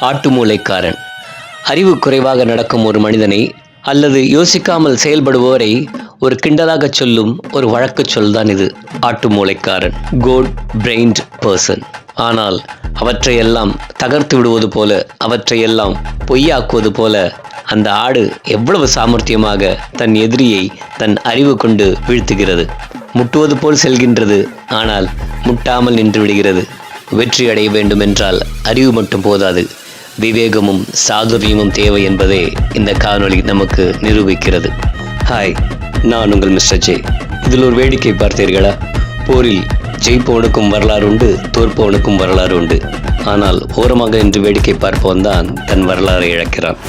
ஆட்டு மூளைக்காரன். அறிவு குறைவாக நடக்கும் ஒரு மனிதனை அல்லது யோசிக்காமல் செயல்படுபவரை ஒரு கிண்டலாக சொல்லும் ஒரு வழக்கு சொல்தான் இது ஆட்டு மூளைக்காரன், கோட் பிரெயின்ட் பர்சன். ஆனால் அவற்றையெல்லாம் தகர்த்து விடுவது போல, அவற்றையெல்லாம் பொய்யாக்குவது போல அந்த ஆடு எவ்வளவு சாமர்த்தியமாக தன் எதிரியை தன் அறிவு கொண்டு வீழ்த்துகிறது. முட்டுவது போல் செல்கின்றது, ஆனால் முட்டாமல் நின்று விடுகிறது. வெற்றி அடைய வேண்டும் என்றால் அறிவு மட்டும் போதாது, விவேகமும் சாதுரியமும் தேவை என்பதே இந்த காணொளி நமக்கு நிரூபிக்கிறது. ஹாய், நான் உங்கள் மிஸ்டர் ஜே. இதில் ஒரு வேடிக்கை பார்த்தீர்களா? போரில் ஜெயிப்பவனுக்கும் வரலாறு உண்டு, தோற்பவனுக்கும் வரலாறு உண்டு. ஆனால் ஓரமாக நின்று வேடிக்கை பார்ப்பவன் தான் தன் வரலாறை இழக்கிறான்.